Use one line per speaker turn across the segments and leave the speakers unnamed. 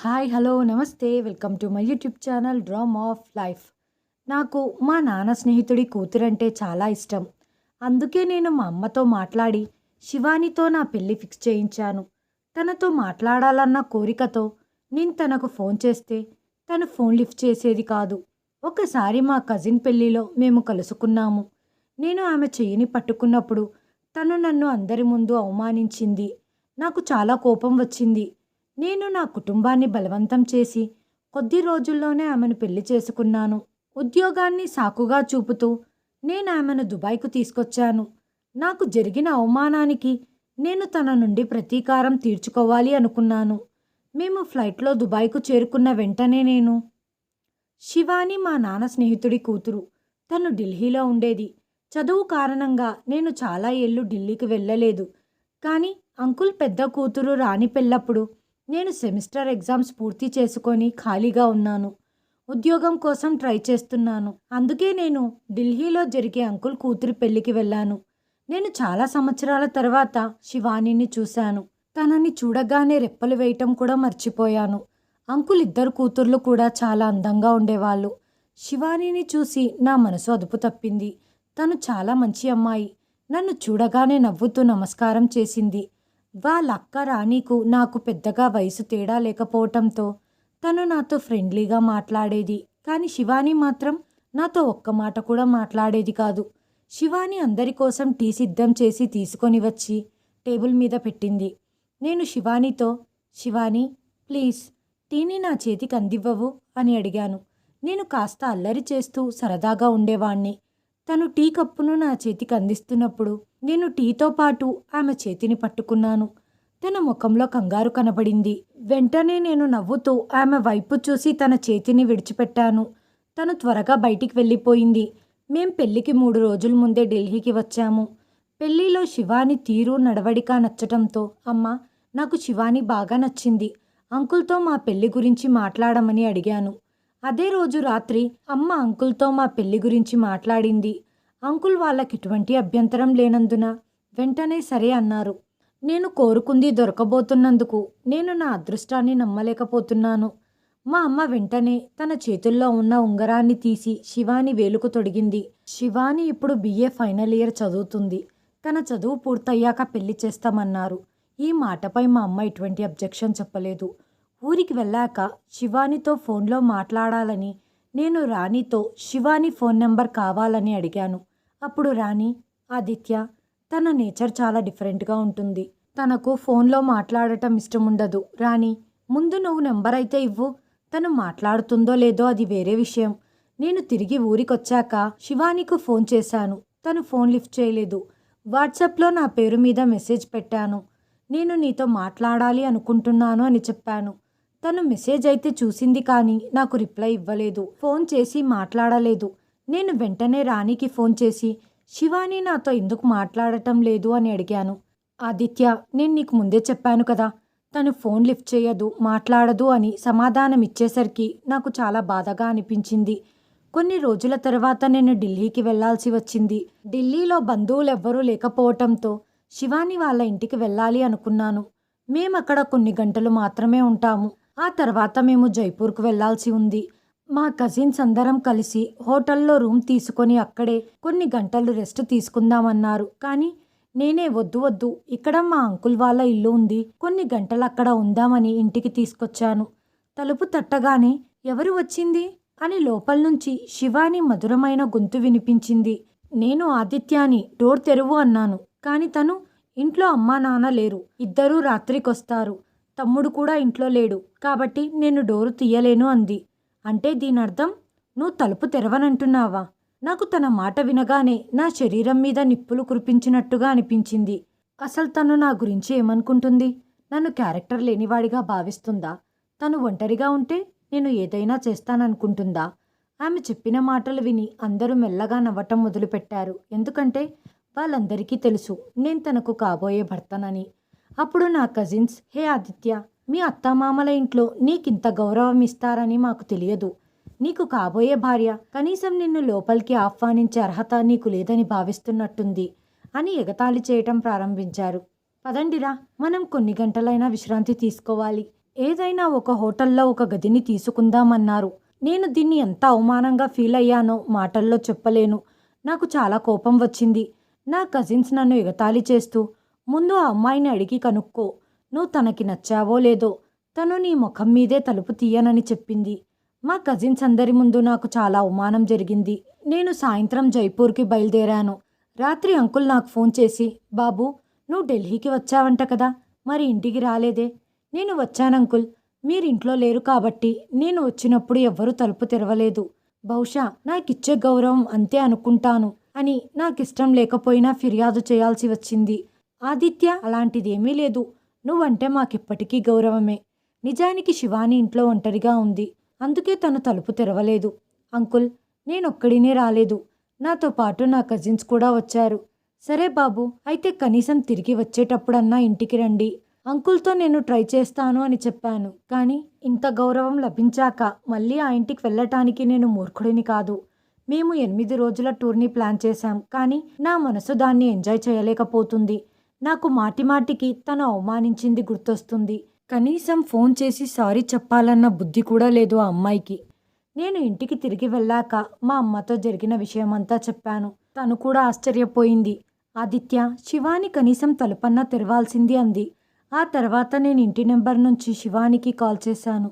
Hi hello నమస్తే welcome to my YouTube channel dream of life. నాకు మా నాన్న స్నేహితుడి కూతురంటే చాలా ఇష్టం. అందుకే నేను మా అమ్మతో మాట్లాడి శివానితో నా పెళ్లి ఫిక్స్ చేయించాను. తనతో మాట్లాడాలన్న కోరికతో నేను తనకు ఫోన్ చేస్తే తను ఫోన్ లిఫ్ట్ చేసేది కాదు. ఒకసారి మా కజిన్ పెళ్లిలో మేము కలుసుకున్నాము. నేను ఆమె చెయ్యిని పట్టుకున్నప్పుడు తను నన్ను అందరి ముందు అవమానించింది. నాకు చాలా కోపం వచ్చింది. నేను నా కుటుంబాన్ని బలవంతం చేసి కొద్ది రోజుల్లోనే ఆమెను పెళ్లి చేసుకున్నాను. ఉద్యోగాన్ని సాకుగా చూపుతూ నేను ఆమెను దుబాయ్కు తీసుకొచ్చాను. నాకు జరిగిన అవమానానికి నేను తన నుండి ప్రతీకారం తీర్చుకోవాలి అనుకున్నాను. మేము ఫ్లైట్లో దుబాయ్కు చేరుకున్న వెంటనే శివాని మా నాన్న స్నేహితుడి కూతురు. తను ఢిల్లీలో ఉండేది. చదువు కారణంగా నేను చాలా ఏళ్ళు ఢిల్లీకి వెళ్ళలేదు. కానీ అంకుల్ పెద్ద కూతురు రాణి పెళ్ళప్పుడు నేను సెమిస్టర్ ఎగ్జామ్స్ పూర్తి చేసుకొని ఖాళీగా ఉన్నాను. ఉద్యోగం కోసం ట్రై చేస్తున్నాను. అందుకే నేను ఢిల్లీలో జరిగే అంకుల్ కూతురి పెళ్లికి వెళ్ళాను. నేను చాలా సంవత్సరాల తర్వాత శివానీని చూశాను. తనని చూడగానే రెప్పలు వేయటం కూడా మర్చిపోయాను. అంకుల్ ఇద్దరు కూతుర్లు కూడా చాలా అందంగా ఉండేవాళ్ళు. శివానీని చూసి నా మనసు అదుపు తప్పింది. తను చాలా మంచి అమ్మాయి. నన్ను చూడగానే నవ్వుతూ నమస్కారం చేసింది. వాళ్ళ అక్క రాణీకు నాకు పెద్దగా వయసు తేడా లేకపోవటంతో తను నాతో ఫ్రెండ్లీగా మాట్లాడేది. కానీ శివాని మాత్రం నాతో ఒక్క మాట కూడా మాట్లాడేది కాదు. శివాని అందరి కోసం టీ సిద్ధం చేసి తీసుకొని వచ్చి టేబుల్ మీద పెట్టింది. నేను శివానితో, శివాని ప్లీజ్ టీని నా చేతికి అందివ్వవు అని అడిగాను. నేను కాస్త అల్లరి చేస్తూ సరదాగా ఉండేవాణ్ణి. తను టీ కప్పును నా చేతికి అందిస్తున్నప్పుడు నేను టీతో పాటు ఆమె చేతిని పట్టుకున్నాను. తన ముఖంలో కంగారు కనబడింది. వెంటనే నేను నవ్వుతూ ఆమె వైపు చూసి తన చేతిని విడిచిపెట్టాను. తను త్వరగా బయటికి వెళ్ళిపోయింది. మేం పెళ్లికి 3 రోజుల ముందే ఢిల్లీకి వచ్చాము. పెళ్లిలో శివాని తీరు నడవడిక నచ్చటంతో అమ్మ నాకు శివాని బాగా నచ్చింది. అంకుల్తో మా పెళ్లి గురించి మాట్లాడమని అడిగాను. అదే రోజు రాత్రి అమ్మ అంకుల్తో మా పెళ్లి గురించి మాట్లాడింది. అంకుల్ వాళ్ళకి ఎటువంటి అభ్యంతరం లేనందున వెంటనే సరే అన్నారు. నేను కోరుకుంది దొరకబోతున్నందుకు నేను నా అదృష్టాన్ని నమ్మలేకపోతున్నాను. మా అమ్మ వెంటనే తన చేతుల్లో ఉన్న ఉంగరాన్ని తీసి శివాని వేలుకు తొడిగింది. శివాని ఇప్పుడు BA ఫైనల్ ఇయర్ చదువుతుంది. తన చదువు పూర్తయ్యాక పెళ్లి చేస్తామన్నారు. ఈ మాటపై మా అమ్మ ఎటువంటి అబ్జెక్షన్ చెప్పలేదు. ఊరికి వెళ్ళాక శివానితో ఫోన్లో మాట్లాడాలని నేను రాణితో శివాని ఫోన్ నెంబర్ కావాలని అడిగాను. అప్పుడు రాణి, ఆదిత్య తన నేచర్ చాలా డిఫరెంట్గా ఉంటుంది. తనకు ఫోన్లో మాట్లాడటం ఇష్టం ఉండదు. రాణి ముందు నువ్వు నెంబర్ అయితే ఇవ్వు. తను మాట్లాడుతుందో లేదో అది వేరే విషయం. నేను తిరిగి ఊరికొచ్చాక శివానికి ఫోన్ చేశాను. తను ఫోన్ లిఫ్ట్ చేయలేదు. వాట్సాప్లో నా పేరు మీద మెసేజ్ పెట్టాను. నేను నీతో మాట్లాడాలి అనుకుంటున్నాను అని చెప్పాను. తను మెసేజ్ అయితే చూసింది కానీ నాకు రిప్లై ఇవ్వలేదు. ఫోన్ చేసి మాట్లాడలేదు. నేను వెంటనే రాణికి ఫోన్ చేసి శివాని నాతో ఎందుకు మాట్లాడటం లేదు అని అడిగాను. ఆదిత్య నేను నీకు ముందే చెప్పాను కదా, తను ఫోన్ లిఫ్ట్ చేయదు, మాట్లాడదు అని సమాధానం ఇచ్చేసరికి నాకు చాలా బాధగా అనిపించింది. కొన్ని రోజుల తర్వాత నేను ఢిల్లీకి వెళ్లాల్సి వచ్చింది. ఢిల్లీలో బంధువులెవ్వరూ లేకపోవటంతో శివాని వాళ్ళ ఇంటికి వెళ్ళాలి అనుకున్నాను. మేమక్కడ కొన్ని గంటలు మాత్రమే ఉంటాము. ఆ తర్వాత మేము జైపూర్కు వెళ్లాల్సి ఉంది. మా కజిన్స్ అందరం కలిసి హోటల్లో రూమ్ తీసుకొని అక్కడే కొన్ని గంటలు రెస్ట్ తీసుకుందామన్నారు. కానీ నేనే వద్దు వద్దు, ఇక్కడ మా అంకుల్ వాళ్ళ ఇల్లు ఉంది, కొన్ని గంటలు అక్కడ ఉందామని ఇంటికి తీసుకొచ్చాను. తలుపు తట్టగానే ఎవరు వచ్చింది అని లోపల నుంచి శివాని మధురమైన గొంతు వినిపించింది. నేను ఆదిత్యాని, డోర్ తెరువు అన్నాను. కానీ తను, ఇంట్లో అమ్మా నాన్న లేరు, ఇద్దరూ రాత్రికొస్తారు, తమ్ముడు కూడా ఇంట్లో లేడు, కాబట్టి నేను డోరు తీయలేను అంది. అంటే దీనర్థం నువ్వు తలుపు తెరవనంటున్నావా? నాకు తన మాట వినగానే నా శరీరం మీద నిప్పులు కురిపించినట్టుగా అనిపించింది. అసలు తను నా గురించి ఏమనుకుంటుంది? నన్ను క్యారెక్టర్ లేనివాడిగా భావిస్తుందా? తను ఒంటరిగా ఉంటే నేను ఏదైనా చేస్తాననుకుంటుందా? ఆమె చెప్పిన మాటలు విని అందరూ మెల్లగా నవ్వటం మొదలుపెట్టారు. ఎందుకంటే వాళ్ళందరికీ తెలుసు నేను తనకు కాబోయే భర్తనని. అప్పుడు నా కజిన్స్, హే ఆదిత్య, మీ అత్తామామల ఇంట్లో నీకింత గౌరవం ఇస్తారని మాకు తెలియదు. నీకు కాబోయే భార్య కనీసం నిన్ను లోపలికి ఆహ్వానించే అర్హత నీకు లేదని భావిస్తున్నట్టుంది అని ఎగతాళి చేయటం ప్రారంభించారు. పదండిరా, మనం కొన్ని గంటలైనా విశ్రాంతి తీసుకోవాలి. ఏదైనా ఒక హోటల్లో ఒక గదిని తీసుకుందామన్నారు. నేను దీన్ని ఎంత అవమానంగా ఫీల్ అయ్యానో మాటల్లో చెప్పలేను. నాకు చాలా కోపం వచ్చింది. నా కజిన్స్ నన్ను ఎగతాళి చేస్తూ, ముందు ఆ అమ్మాయిని అడిగి కనుక్కో, నువ్వు తనకి నచ్చావో లేదో, తను నీ ముఖం మీదే తలుపు తీయనని చెప్పింది. మా కజిన్స్ అందరి ముందు నాకు చాలా అవమానం జరిగింది. నేను సాయంత్రం జైపూర్కి బయలుదేరాను. రాత్రి అంకుల్ నాకు ఫోన్ చేసి, బాబు, నువ్వు ఢిల్లీకి వచ్చావంట కదా, మరి ఇంటికి రాలేదే? నేను వచ్చానంకుల్, మీరింట్లో లేరు కాబట్టి నేను వచ్చినప్పుడు ఎవ్వరూ తలుపు తెరవలేదు. బహుశా నాకిచ్చే గౌరవం అంతే అనుకుంటాను అని నాకిష్టం లేకపోయినా ఫిర్యాదు చేయాల్సి వచ్చింది. ఆదిత్య, అలాంటిదేమీ లేదు. నువ్వంటే మాకిప్పటికీ గౌరవమే. నిజానికి శివాని ఇంట్లో ఒంటరిగా ఉంది. అందుకే తను తలుపు తెరవలేదు. అంకుల్, నేనొక్కడినే రాలేదు. నాతో పాటు నా కజిన్స్ కూడా వచ్చారు. సరే బాబు, అయితే కనీసం తిరిగి వచ్చేటప్పుడన్నా ఇంటికి రండి. అంకుల్తో నేను ట్రై చేస్తాను అని చెప్పాను. కానీ ఇంత గౌరవం లభించాక మళ్ళీ ఆ ఇంటికి వెళ్ళటానికి నేను మూర్ఖుడిని కాదు. మేము 8 రోజుల టూర్ని ప్లాన్ చేశాం. కానీ నా మనసు దాన్ని ఎంజాయ్ చేయలేకపోతుంది. నాకు మాటిమాటికి తను అవమానించింది గుర్తొస్తుంది. కనీసం ఫోన్ చేసి సారీ చెప్పాలన్న బుద్ధి కూడా లేదు ఆ అమ్మాయికి. నేను ఇంటికి తిరిగి వెళ్ళాక మా అమ్మతో జరిగిన విషయమంతా చెప్పాను. తను కూడా ఆశ్చర్యపోయింది. ఆదిత్య, శివాని కనీసం తలుపన్నా తెరవాల్సింది అంది. ఆ తర్వాత నేను ఇంటి నెంబర్ నుంచి శివానికి కాల్ చేశాను.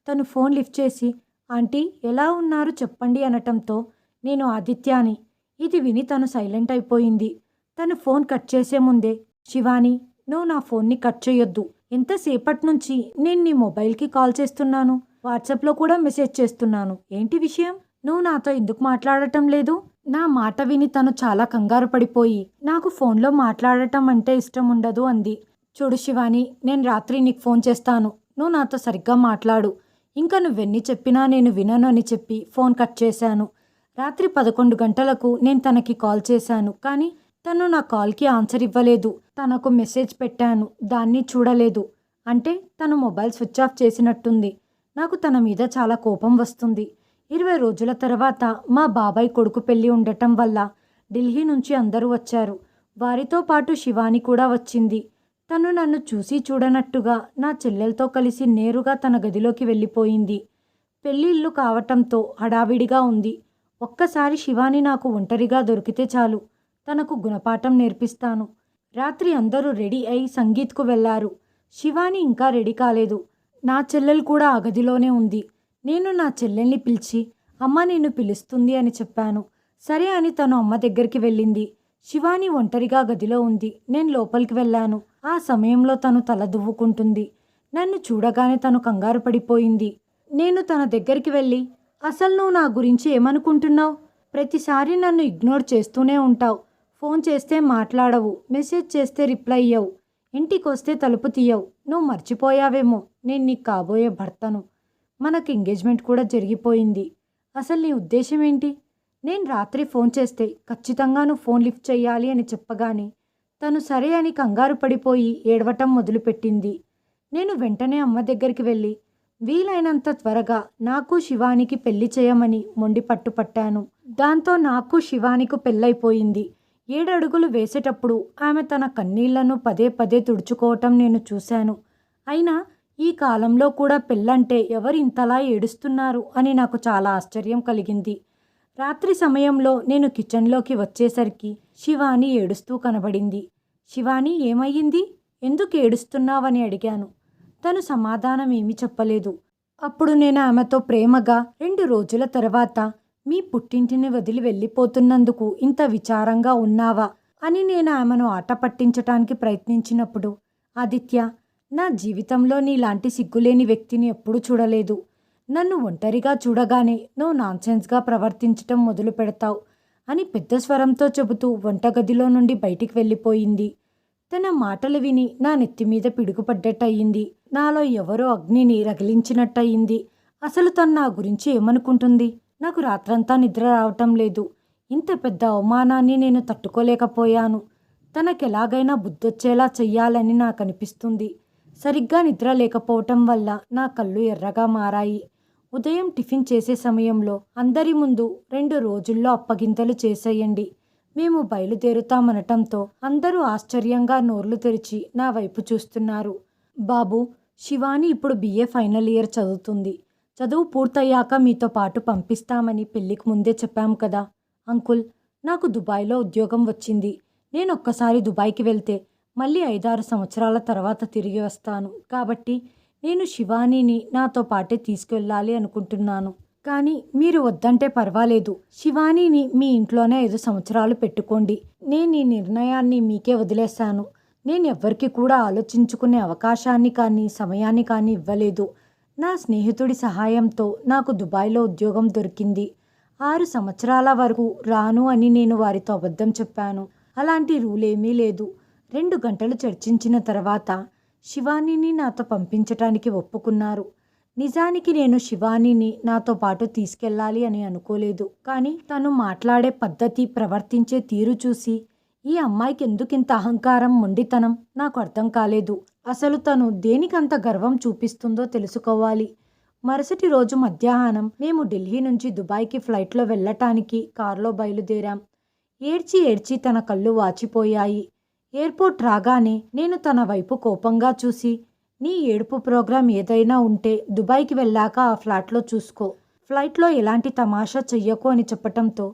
తను ఫోన్ లిఫ్ట్ చేసి, ఆంటీ ఎలా ఉన్నారు చెప్పండి అనటంతో నేను ఆదిత్యాని. ఇది విని తను సైలెంట్ అయిపోయింది. తను ఫోన్ కట్ చేసే ముందే, శివాని, నువ్వు నా ఫోన్ని కట్ చేయొద్దు. ఎంతసేపటి నుంచి నేను నీ మొబైల్కి కాల్ చేస్తున్నాను, వాట్సాప్లో కూడా మెసేజ్ చేస్తున్నాను. ఏంటి విషయం? నువ్వు నాతో ఎందుకు మాట్లాడటం లేదు? నా మాట విని తను చాలా కంగారు పడిపోయి, నాకు ఫోన్లో మాట్లాడటం అంటే ఇష్టం ఉండదు అంది. చూడు శివాని, నేను రాత్రి నీకు ఫోన్ చేస్తాను. నువ్వు నాతో సరిగ్గా మాట్లాడు. ఇంకా నువ్వెన్ని చెప్పినా నేను వినను అని చెప్పి ఫోన్ కట్ చేశాను. రాత్రి 11 గంటలకు నేను తనకి కాల్ చేశాను. కానీ తను నా కాల్కి ఆన్సర్ ఇవ్వలేదు. తనకు మెసేజ్ పెట్టాను, దాన్ని చూడలేదు. అంటే తను మొబైల్ స్విచ్ ఆఫ్ చేసినట్టుంది. నాకు తన మీద చాలా కోపం వస్తుంది. 20 రోజుల తర్వాత మా బాబాయ్ కొడుకు పెళ్ళి ఉండటం వల్ల ఢిల్లీ నుంచి అందరూ వచ్చారు. వారితో పాటు శివాని కూడా వచ్చింది. తను నన్ను చూసి చూడనట్టుగా నా చెల్లెలతో కలిసి నేరుగా తన గదిలోకి వెళ్ళిపోయింది. పెళ్ళిళ్ళు కావటంతో హడావిడిగా ఉంది. ఒక్కసారి శివాని నాకు ఒంటరిగా దొరికితే చాలు, తనకు గుణపాఠం నేర్పిస్తాను. రాత్రి అందరూ రెడీ అయి సంగీత్కు వెళ్లారు. శివాని ఇంకా రెడీ కాలేదు. నా చెల్లెలు కూడా ఆ గదిలోనే ఉంది. నేను నా చెల్లెల్ని పిలిచి, అమ్మ నిన్ను పిలుస్తుంది అని చెప్పాను. సరే అని తను అమ్మ దగ్గరికి వెళ్ళింది. శివాని ఒంటరిగా గదిలో ఉంది. నేను లోపలికి వెళ్ళాను. ఆ సమయంలో తను తల దువ్వుకుంటుంది. నన్ను చూడగానే తను కంగారు పడిపోయింది. నేను తన దగ్గరికి వెళ్ళి, అసలు నువ్వు నా గురించి ఏమనుకుంటున్నావు? ప్రతిసారి నన్ను ఇగ్నోర్ చేస్తూనే ఉంటావు. ఫోన్ చేస్తే మాట్లాడవు, మెసేజ్ చేస్తే రిప్లై ఇయ్యవు, ఇంటికొస్తే తలుపు తీయవు. నువ్వు మర్చిపోయావేమో నేను నీకు కాబోయే భర్తను. మనకు ఎంగేజ్మెంట్ కూడా జరిగిపోయింది. అసలు నీ ఉద్దేశం ఏంటి? నేను రాత్రి ఫోన్ చేస్తే ఖచ్చితంగా నువ్వు ఫోన్ లిఫ్ట్ చెయ్యాలి అని చెప్పగానే తను సరే అని కంగారు పడిపోయి ఏడవటం మొదలుపెట్టింది. నేను వెంటనే అమ్మ దగ్గరికి వెళ్ళి, వీలైనంత త్వరగా నాకు శివానికి పెళ్లి చేయమని మొండి పట్టుపట్టాను. దాంతో నాకు శివానికి పెళ్ళైపోయింది. 7 అడుగులు వేసేటప్పుడు ఆమె తన కన్నీళ్లను పదే పదే తుడుచుకోవటం నేను చూశాను. అయినా ఈ కాలంలో కూడా పెళ్ళంటే ఎవరు ఇంతలా ఏడుస్తున్నారు అని నాకు చాలా ఆశ్చర్యం కలిగింది. రాత్రి సమయంలో నేను కిచెన్లోకి వచ్చేసరికి శివాని ఏడుస్తూ కనబడింది. శివాని, ఏమయ్యింది? ఎందుకు ఏడుస్తున్నావని అడిగాను. తను సమాధానం ఏమీ చెప్పలేదు. అప్పుడు నేను ఆమెతో ప్రేమగా, 2 రోజుల తర్వాత మీ పుట్టింటిని వదిలి వెళ్ళిపోతున్నందుకు ఇంత విచారంగా ఉన్నావా అని నేను ఆమెను ఆట పట్టించటానికి ప్రయత్నించినప్పుడు, ఆదిత్య, నా జీవితంలో నీలాంటి సిగ్గులేని వ్యక్తిని ఎప్పుడూ చూడలేదు. నన్ను ఒంటరిగా చూడగానే నువ్వు నాన్సెన్స్గా ప్రవర్తించటం మొదలు పెడతావు అని పెద్ద స్వరంతో చెబుతూ వంటగదిలో నుండి బయటికి వెళ్ళిపోయింది. తన మాటలు విని నా నెత్తిమీద పిడుగుపడ్డట్టయింది. నాలో ఎవరో అగ్నిని రగిలించినట్టయింది. అసలు తను నా గురించి ఏమనుకుంటుంది? నాకు రాత్రంతా నిద్ర రావటం లేదు. ఇంత పెద్ద అవమానాన్ని నేను తట్టుకోలేకపోయాను. తనకెలాగైనా బుద్ధొచ్చేలా చెయ్యాలని నాకు అనిపిస్తుంది. సరిగ్గా నిద్ర లేకపోవటం వల్ల నా కళ్ళు ఎర్రగా మారాయి. ఉదయం టిఫిన్ చేసే సమయంలో అందరి ముందు 2 రోజుల్లో అప్పగింతలు చేసేయండి, మేము బయలుదేరుతామనటంతో అందరూ ఆశ్చర్యంగా నోర్లు తెరిచి నా వైపు చూస్తున్నారు. బాబు, శివాని ఇప్పుడు BA ఫైనల్ ఇయర్ చదువుతుంది. చదువు పూర్తయ్యాక మీతో పాటు పంపిస్తామని పెళ్ళికి ముందే చెప్పాం కదా. అంకుల్, నాకు దుబాయ్లో ఉద్యోగం వచ్చింది. నేను ఒక్కసారి దుబాయ్కి వెళ్తే మళ్ళీ 5-6 సంవత్సరాల తర్వాత తిరిగి వస్తాను. కాబట్టి నేను శివానీని నాతో పాటే తీసుకెళ్ళాలి అనుకుంటున్నాను. కానీ మీరు వద్దంటే పర్వాలేదు. శివానీని మీ ఇంట్లోనే 5 సంవత్సరాలు పెట్టుకోండి. నేను ఈ నిర్ణయాన్ని మీకే వదిలేశాను. నేను ఎవ్వరికి కూడా ఆలోచించుకునే అవకాశాన్ని కానీ సమయాన్ని కానీ ఇవ్వలేదు. నా స్నేహితుడి సహాయంతో నాకు దుబాయ్లో ఉద్యోగం దొరికింది. 6 సంవత్సరాల వరకు రాను అని నేను వారితో అబద్ధం చెప్పాను. అలాంటి రూల్ ఏమీ లేదు. 2 గంటలు చర్చించిన తర్వాత శివానీని నాతో పంపించటానికి ఒప్పుకున్నారు. నిజానికి నేను శివానీని నాతో పాటు తీసుకెళ్ళాలి అని అనుకోలేదు. కానీ తను మాట్లాడే పద్ధతి, ప్రవర్తించే తీరు చూసి ఈ అమ్మాయికి ఎందుకింత అహంకారం, మొండితనం నాకు అర్థం కాలేదు. అసలు తను దేనికంత గర్వం చూపిస్తుందో తెలుసుకోవాలి. మరుసటి రోజు మధ్యాహ్నం మేము ఢిల్లీ నుంచి దుబాయ్కి ఫ్లైట్లో వెళ్ళటానికి కారులో బయలుదేరాం. ఏడ్చి ఏడ్చి తన కళ్ళు వాచిపోయాయి. ఎయిర్పోర్ట్ రాగానే నేను తన వైపు కోపంగా చూసి, నీ ఏడుపు ప్రోగ్రాం ఏదైనా ఉంటే దుబాయ్కి వెళ్ళాక ఆ ఫ్లాట్లో చూసుకో. ఫ్లైట్లో ఎలాంటి తమాషా చెయ్యకు అని చెప్పటంతో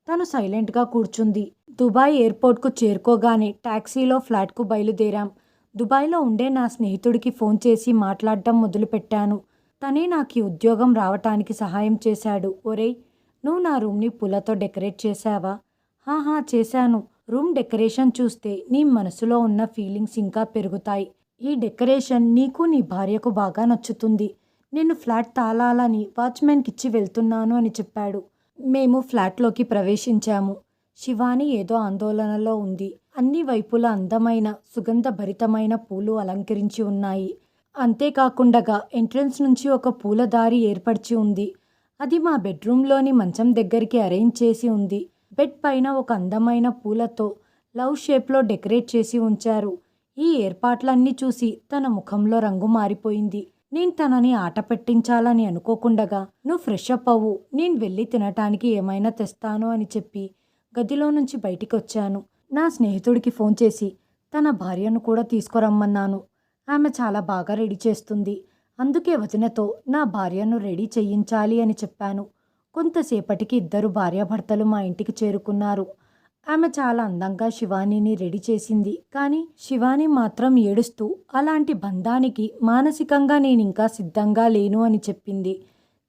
తను సైలెంట్గా కూర్చుంది. దుబాయ్ ఎయిర్పోర్ట్కు చేరుకోగానే టాక్సీలో ఫ్లాట్కు బయలుదేరాం. దుబాయ్లో ఉండే నా స్నేహితుడికి ఫోన్ చేసి మాట్లాడటం మొదలుపెట్టాను. తనే నాకు ఈ ఉద్యోగం రావటానికి సహాయం చేశాడు. ఒరేయ్, నువ్వు నా రూమ్ని పూలతో డెకరేట్ చేశావా? హాహా, చేశాను. రూమ్ డెకరేషన్ చూస్తే నీ మనసులో ఉన్న ఫీలింగ్స్ ఇంకా పెరుగుతాయి. ఈ డెకరేషన్ నీకు నీ భార్యకు బాగా నచ్చుతుంది. నేను ఫ్లాట్ తాళాలని వాచ్మెన్కిచ్చి వెళ్తున్నాను అని చెప్పాడు. మేము ఫ్లాట్లోకి ప్రవేశించాము. శివాని ఏదో ఆందోళనలో ఉంది. అన్ని వైపులా అందమైన సుగంధభరితమైన పూలు అలంకరించి ఉన్నాయి. అంతేకాకుండా ఎంట్రన్స్ నుంచి ఒక పూలదారి ఏర్పరిచి ఉంది. అది మా బెడ్రూమ్లోని మంచం దగ్గరికి అరేంజ్ చేసి ఉంది. బెడ్ పైన ఒక అందమైన పూలతో లవ్ షేప్లో డెకరేట్ చేసి ఉంచారు. ఈ ఏర్పాట్లన్నీ చూసి తన ముఖంలో రంగు మారిపోయింది. నేను తనని ఆట పెట్టించాలని అనుకోకుండగా, నువ్వు ఫ్రెష్ అప్ అవ్వు, నేను వెళ్ళి తినటానికి ఏమైనా తెస్తాను అని చెప్పి గదిలో నుంచి బయటికి వచ్చాను. నా స్నేహితుడికి ఫోన్ చేసి తన భార్యను కూడా తీసుకురమ్మన్నాను. ఆమె చాలా బాగా రెడీ చేస్తుంది. అందుకే వదినతో నా భార్యను రెడీ చేయించాలి అని చెప్పాను. కొంతసేపటికి ఇద్దరు భార్యాభర్తలు మా ఇంటికి చేరుకున్నారు. ఆమె చాలా అందంగా శివానీని రెడీ చేసింది. కానీ శివాని మాత్రం ఏడుస్తూ అలాంటి బంధానికి మానసికంగా నేనింకా సిద్ధంగా లేను అని చెప్పింది.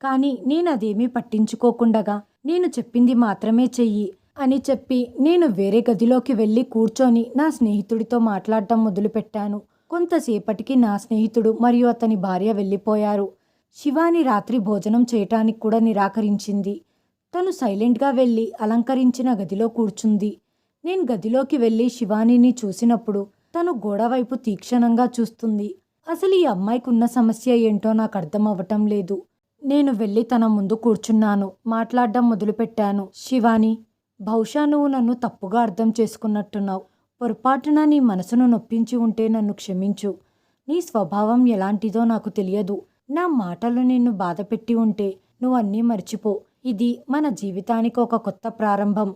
కానీ నేను అదేమీ పట్టించుకోకుండగా, నేను చెప్పింది మాత్రమే చెయ్యి అని చెప్పి నేను వేరే గదిలోకి వెళ్ళి కూర్చొని నా స్నేహితుడితో మాట్లాడటం మొదలుపెట్టాను. కొంతసేపటికి నా స్నేహితుడు మరియు అతని భార్య వెళ్ళిపోయారు. శివాని రాత్రి భోజనం చేయటానికి కూడా నిరాకరించింది. తను సైలెంట్గా వెళ్ళి అలంకరించిన గదిలో కూర్చుంది. నేను గదిలోకి వెళ్ళి శివానీని చూసినప్పుడు తను గోడవైపు తీక్షణంగా చూస్తుంది. అసలు ఈ అమ్మాయికి ఉన్న సమస్య ఏంటో నాకు అర్థం అవ్వటం లేదు. నేను వెళ్ళి తన ముందు కూర్చున్నాను. మాట్లాడడం మొదలుపెట్టాను. శివాని, బహుశా నువ్వు నన్ను తప్పుగా అర్థం చేసుకున్నట్టున్నావు. పొరపాటున నీ మనసును నొప్పించి ఉంటే నన్ను క్షమించు. నీ స్వభావం ఎలాంటిదో నాకు తెలియదు. నా మాటలు నిన్ను బాధపెట్టి ఉంటే నువ్వు అన్నీ మర్చిపో. ఇది మన జీవితానికి ఒక కొత్త ప్రారంభం.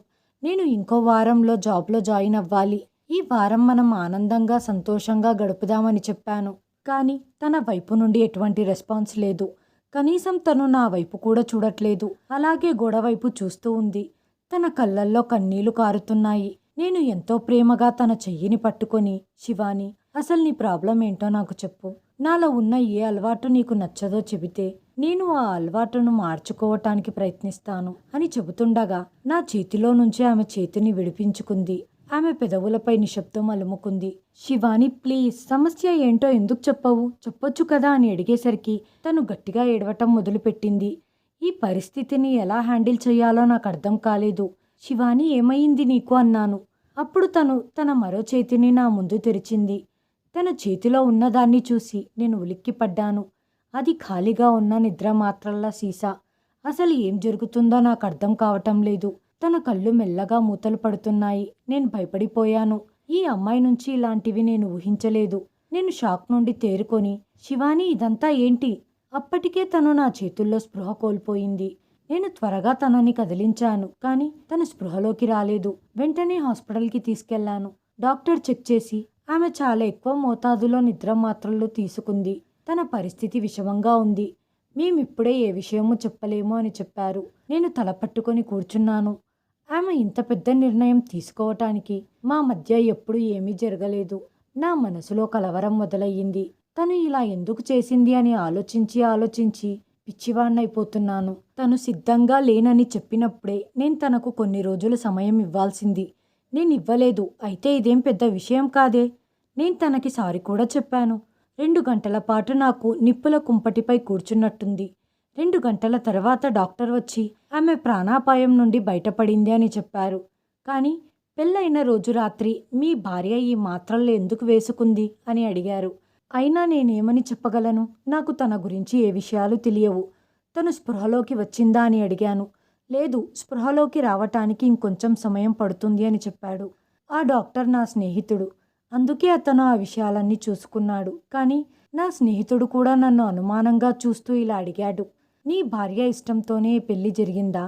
నేను ఇంకో వారంలో జాబ్లో జాయిన్ అవ్వాలి. ఈ వారం మనం ఆనందంగా సంతోషంగా గడుపుదామని చెప్పాను. కానీ తన వైపు నుండి ఎటువంటి రెస్పాన్స్ లేదు. కనీసం తను నా వైపు కూడా చూడట్లేదు. అలాగే గోడ వైపు చూస్తూ ఉంది. తన కళ్ళల్లో కన్నీళ్లు కారుతున్నాయి. నేను ఎంతో ప్రేమగా తన చెయ్యిని పట్టుకొని, శివాని, అసలు నీ ప్రాబ్లం ఏంటో నాకు చెప్పు. నాలో ఉన్న ఏ అలవాటు నీకు నచ్చదో చెబితే నేను ఆ అలవాటును మార్చుకోవటానికి ప్రయత్నిస్తాను అని చెబుతుండగా నా చేతిలో నుంచి ఆమె చేతిని విడిపించుకుంది. ఆమె పెదవులపై నిశ్శబ్దం అలుముకుంది. శివాని, ప్లీజ్, సమస్య ఏంటో ఎందుకు చెప్పవు? చెప్పొచ్చు కదా అని అడిగేసరికి తను గట్టిగా ఏడవటం మొదలుపెట్టింది. ఈ పరిస్థితిని ఎలా హ్యాండిల్ చేయాలో నాకు అర్థం కాలేదు. శివాని, ఏమైంది నీకు అన్నాను. అప్పుడు తను తన మరో చేతిని నా ముందు తెరిచింది. తన చేతిలో ఉన్నదాన్ని చూసి నేను ఉలిక్కిపడ్డాను. అది ఖాళీగా ఉన్న నిద్ర మాత్రల్లా సీసా. అసలు ఏం జరుగుతుందో నాకు అర్థం కావటం లేదు. తన కళ్ళు మెల్లగా మూతలు పడుతున్నాయి. నేను భయపడిపోయాను. ఈ అమ్మాయి నుంచి ఇలాంటివి నేను ఊహించలేదు. నేను షాక్ నుండి తేరుకొని, శివాని, ఇదంతా ఏంటి? అప్పటికే తను నా చేతుల్లో స్పృహ కోల్పోయింది. నేను త్వరగా తనని కదిలించాను. కానీ తను స్పృహలోకి రాలేదు. వెంటనే హాస్పిటల్కి తీసుకెళ్లాను. డాక్టర్ చెక్ చేసి ఆమె చాలా ఎక్కువ మోతాదులో నిద్ర మాత్రలు తీసుకుంది. తన పరిస్థితి విషమంగా ఉంది. మేమిప్పుడే ఏ విషయమూ చెప్పలేము అని చెప్పారు. నేను తల పట్టుకొని కూర్చున్నాను. ఆమె ఇంత పెద్ద నిర్ణయం తీసుకోవటానికి మా మధ్య ఎప్పుడూ ఏమీ జరగలేదు. నా మనసులో కలవరం మొదలయ్యింది. తను ఇలా ఎందుకు చేసింది అని ఆలోచించి పిచ్చివాణ్ణైపోతున్నాను. తను సిద్ధంగా లేనని చెప్పినప్పుడే నేను తనకు కొన్ని రోజులు సమయం ఇవ్వాల్సింది. నేనివ్వలేదు. అయితే ఇదేం పెద్ద విషయం కాదే. నేను తనకి సారీ కూడా చెప్పాను. 2 గంటల పాటు నాకు నిప్పుల కుంపటిపై కూర్చున్నట్టుంది. 2 గంటల తర్వాత డాక్టర్ వచ్చి ఆమె ప్రాణాపాయం నుండి బయటపడింది అని చెప్పారు. కానీ పెళ్ళైన రోజు రాత్రి మీ భార్య ఈ మాత్రలు ఎందుకు వేసుకుంది అని అడిగారు. అయినా నేనేమని చెప్పగలను? నాకు తన గురించి ఏ విషయాలు తెలియవు. తను స్పృహలోకి వచ్చిందా అని అడిగాను. లేదు, స్పృహలోకి రావటానికి ఇంకొంచెం సమయం పడుతుంది అని చెప్పాడు. ఆ డాక్టర్ నా స్నేహితుడు. అందుకే అతను ఆ విషయాలన్నీ చూసుకున్నాడు. కానీ నా స్నేహితుడు కూడా నన్ను అనుమానంగా చూస్తూ ఇలా అడిగాడు. నీ భార్య ఇష్టంతోనే పెళ్లి జరిగిందా?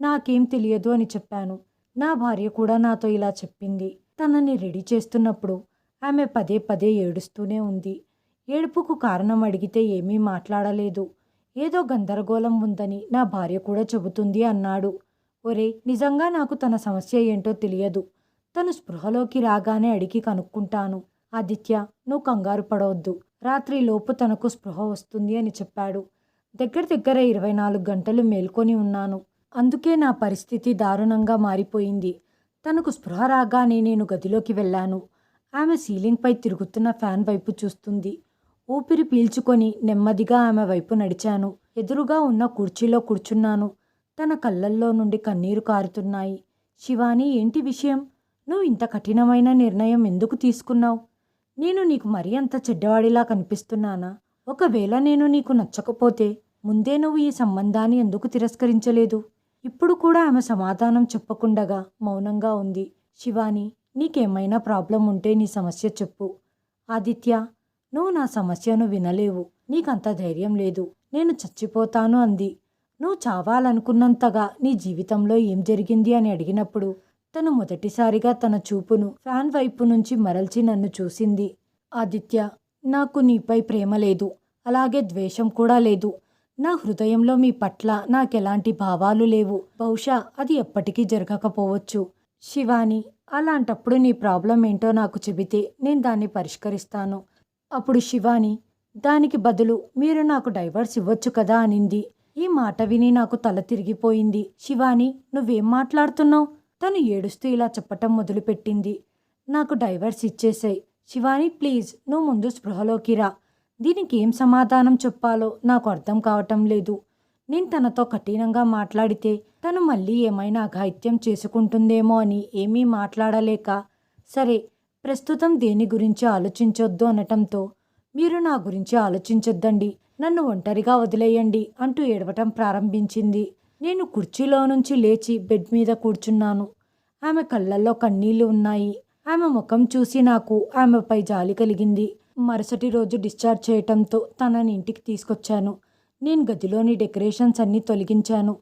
నాకేం తెలియదు అని చెప్పాను. నా భార్య కూడా నాతో ఇలా చెప్పింది. తనని రెడీ చేస్తున్నప్పుడు ఆమె పదే పదే ఏడుస్తూనే ఉంది. ఏడుపుకు కారణం అడిగితే ఏమీ మాట్లాడలేదు. ఏదో గందరగోళం ఉందని నా భార్య కూడా చెబుతుంది అన్నాడు. ఒరే, నిజంగా నాకు తన సమస్య ఏంటో తెలియదు. తను స్పృహలోకి రాగానే అడిగి కనుక్కుంటాను. ఆదిత్య, నువ్వు కంగారు పడవద్దు. రాత్రిలోపు తనకు స్పృహ వస్తుంది అని చెప్పాడు. దగ్గర 24 గంటలు మేల్కొని ఉన్నాను. అందుకే నా పరిస్థితి దారుణంగా మారిపోయింది. తనకు స్పృహ రాగానే నేను గదిలోకి వెళ్ళాను. ఆమె సీలింగ్పై తిరుగుతున్న ఫ్యాన్ వైపు చూస్తుంది. ఊపిరి పీల్చుకొని నెమ్మదిగా ఆమె వైపు నడిచాను. ఎదురుగా ఉన్న కుర్చీలో కూర్చున్నాను. తన కళ్ళల్లో నుండి కన్నీరు కారుతున్నాయి. శివాని, ఏంటి విషయం? నువ్వు ఇంత కఠినమైన నిర్ణయం ఎందుకు తీసుకున్నావు? నేను నీకు మరీ అంత చెడ్డవాడిలా కనిపిస్తున్నానా? ఒకవేళ నేను నీకు నచ్చకపోతే ముందే నువ్వు ఈ సంబంధాన్ని ఎందుకు తిరస్కరించలేదు? ఇప్పుడు కూడా ఆమె సమాధానం చెప్పకుండగా మౌనంగా ఉంది. శివాని, నీకేమైనా ప్రాబ్లం ఉంటే నీ సమస్య చెప్పు. ఆదిత్య, నువ్వు నా సమస్యను వినలేవు. నీకంత ధైర్యం లేదు. నేను చచ్చిపోతాను అంది. నువ్వు చావాలనుకున్నంతగా నీ జీవితంలో ఏం జరిగింది అని అడిగినప్పుడు తను మొదటిసారిగా తన చూపును ఫ్యాన్ వైపు నుంచి మరల్చి నన్ను చూసింది. ఆదిత్య, నాకు నీపై ప్రేమ లేదు. అలాగే ద్వేషం కూడా లేదు. నా హృదయంలో మీ పట్ల నాకెలాంటి భావాలు లేవు. బహుశా అది ఎప్పటికీ జరగకపోవచ్చు. శివాని, అలాంటప్పుడు నీ ప్రాబ్లం ఏంటో నాకు చెబితే నేను దాన్ని పరిష్కరిస్తాను. అప్పుడు శివాని, దానికి బదులు మీరు నాకు డైవర్స్ ఇవ్వచ్చు కదా అనింది. ఈ మాట విని నాకు తల తిరిగిపోయింది. శివాని, నువ్వేం మాట్లాడుతున్నావు? తను ఏడుస్తూ ఇలా చెప్పటం మొదలుపెట్టింది. నాకు డైవర్స్ ఇచ్చేసాయి. శివాని, ప్లీజ్, నువ్వు ముందు స్పృహలోకి రా. దీనికి ఏం సమాధానం చెప్పాలో నాకు అర్థం కావటం లేదు. నేను తనతో కఠినంగా మాట్లాడితే తను మళ్ళీ ఏమైనా అఘాయిత్యం చేసుకుంటుందేమో అని ఏమీ మాట్లాడలేక, సరే, ప్రస్తుతం దేని గురించి ఆలోచించొద్దు అనటంతో, మీరు నా గురించి ఆలోచించొద్దండి, నన్ను ఒంటరిగా వదిలేయండి అంటూ ఏడవటం ప్రారంభించింది. నేను కుర్చీలో నుంచి లేచి బెడ్ మీద కూర్చున్నాను. ఆమె కళ్ళల్లో కన్నీళ్లు ఉన్నాయి. ఆమె ముఖం చూసి నాకు ఆమెపై జాలి కలిగింది. మరుసటి రోజు డిశ్చార్జ్ చేయటంతో తనని ఇంటికి తీసుకొచ్చాను. నేను గదిలోని డెకరేషన్స్ అన్నీ తొలగించాను.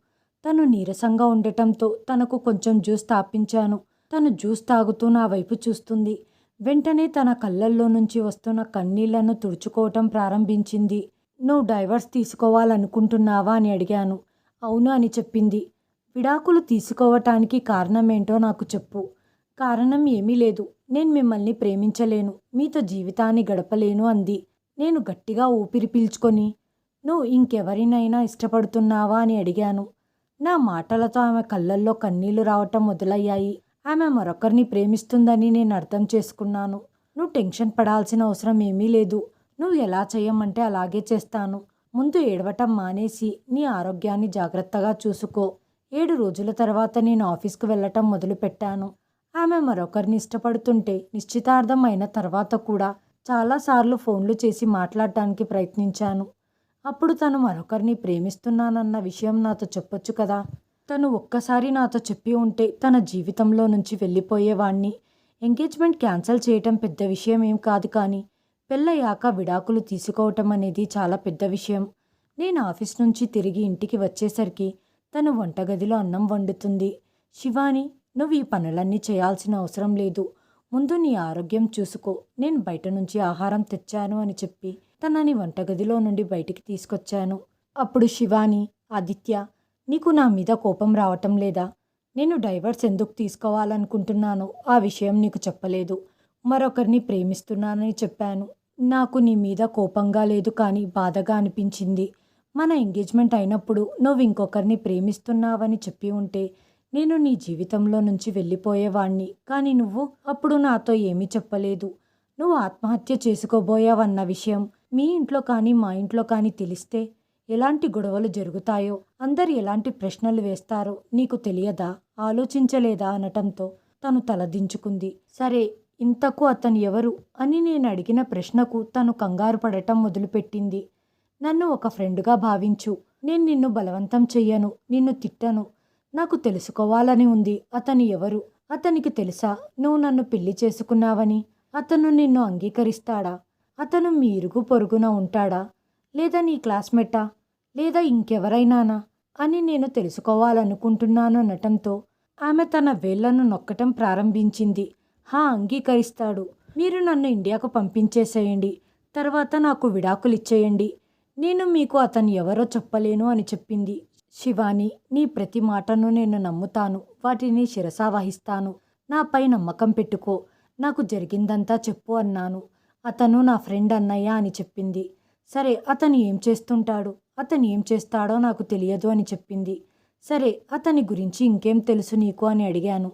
తను నీరసంగా ఉండటంతో తనకు కొంచెం జ్యూస్ తాపించాను. తను జ్యూస్ తాగుతూ నా వైపు చూస్తుంది. వెంటనే తన కళ్ళల్లో నుంచి వస్తున్న కన్నీళ్లను తుడుచుకోవటం ప్రారంభించింది. నువ్వు డైవర్స్ తీసుకోవాలనుకుంటున్నావా అని అడిగాను. అవును అని చెప్పింది. విడాకులు తీసుకోవటానికి కారణమేంటో నాకు చెప్పు. కారణం ఏమీ లేదు. నేను మిమ్మల్ని ప్రేమించలేను, మీతో జీవితాన్ని గడపలేను అంది. నేను గట్టిగా ఊపిరి పీల్చుకొని, నువ్వు ఇంకెవరినైనా ఇష్టపడుతున్నావా అని అడిగాను. నా మాటలతో ఆమె కళ్ళల్లో కన్నీళ్లు రావటం మొదలయ్యాయి. ఆమె మరొకరిని ప్రేమిస్తుందని నేను అర్థం చేసుకున్నాను. నువ్వు టెన్షన్ పడాల్సిన అవసరం ఏమీ లేదు. నువ్వు ఎలా చేయమంటే అలాగే చేస్తాను. ముందు ఏడవటం మానేసి నీ ఆరోగ్యాన్ని జాగ్రత్తగా చూసుకో. 7 రోజుల తర్వాత నేను ఆఫీస్కు వెళ్ళటం మొదలుపెట్టాను. ఆమె మరొకరిని ఇష్టపడుతుంటే నిశ్చితార్థం అయిన తర్వాత కూడా చాలాసార్లు ఫోన్లు చేసి మాట్లాడటానికి ప్రయత్నించాను. అప్పుడు తను మరొకరిని ప్రేమిస్తున్నానన్న విషయం నాతో చెప్పొచ్చు కదా. తను ఒక్కసారి నాతో చెప్పి ఉంటే తన జీవితంలో నుంచి వెళ్ళిపోయేవాణ్ణి. ఎంగేజ్మెంట్ క్యాన్సిల్ చేయటం పెద్ద విషయం ఏం కాదు, కానీ పెళ్ళయ్యాక విడాకులు తీసుకోవటం అనేది చాలా పెద్ద విషయం. నేను ఆఫీస్ నుంచి తిరిగి ఇంటికి వచ్చేసరికి తను వంటగదిలో అన్నం వండుతుంది. శివాని, నువ్వు ఈ పనులన్నీ చేయాల్సిన అవసరం లేదు. ముందు నీ ఆరోగ్యం చూసుకో. నేను బయట నుంచి ఆహారం తెచ్చాను అని చెప్పి తనని వంటగదిలో నుండి బయటికి తీసుకొచ్చాను. అప్పుడు శివాని, ఆదిత్య, నీకు నా మీద కోపం రావటం లేదా? నేను డైవర్స్ ఎందుకు తీసుకోవాలనుకుంటున్నానో ఆ విషయం నీకు చెప్పలేదు. మరొకరిని ప్రేమిస్తున్నానని చెప్పాను. నాకు నీ మీద కోపంగా లేదు, కానీ బాధగా అనిపించింది. మన ఎంగేజ్మెంట్ అయినప్పుడు నువ్వు ఇంకొకరిని ప్రేమిస్తున్నావని చెప్పి ఉంటే నేను నీ జీవితంలో నుంచి వెళ్ళిపోయేవాణ్ణి. కానీ నువ్వు అప్పుడు నాతో ఏమీ చెప్పలేదు. నువ్వు ఆత్మహత్య చేసుకోబోయావన్న విషయం మీ ఇంట్లో కానీ మా ఇంట్లో కానీ తెలిస్తే ఎలాంటి గొడవలు జరుగుతాయో, అందరు ఎలాంటి ప్రశ్నలు వేస్తారో నీకు తెలియదా, ఆలోచించలేదా అనటంతో తను తలదించుకుంది. సరే, ఇంతకు అతను ఎవరు అని నేను అడిగిన ప్రశ్నకు తను కంగారు పడటం మొదలుపెట్టింది. నన్ను ఒక ఫ్రెండ్గా భావించు. నేను నిన్ను బలవంతం చెయ్యను, నిన్ను తిట్టను. నాకు తెలుసుకోవాలని ఉంది అతను ఎవరు. అతనికి తెలుసా నువ్వు నన్ను పెళ్లి చేసుకున్నావని? అతను నిన్ను అంగీకరిస్తాడా? అతను మీ ఇరుగు పొరుగున ఉంటాడా? లేదా నీ క్లాస్మేటా? లేదా ఇంకెవరైనానా అని నేను తెలుసుకోవాలనుకుంటున్నాను అనటంతో ఆమె తన వేళ్లను నొక్కటం ప్రారంభించింది. అంగీకరిస్తాడు. మీరు నన్ను ఇండియాకు పంపించేసేయండి. తర్వాత నాకు విడాకులు ఇచ్చేయండి. నేను మీకు అతను ఎవరో చెప్పలేను అని చెప్పింది. శివాని, నీ ప్రతి మాటను నేను నమ్ముతాను, వాటిని శిరసావహిస్తాను. నాపై నమ్మకం పెట్టుకో. నాకు జరిగిందంతా చెప్పు అన్నాను. అతను నా ఫ్రెండ్ అన్నయ్య అని చెప్పింది. సరే, అతను ఏం చేస్తుంటాడు, అతను ఏం చేస్తాడో నాకు తెలియదు అని చెప్పింది. సరే, అతని గురించి ఇంకేం తెలుసు నీకు అని అడిగాను.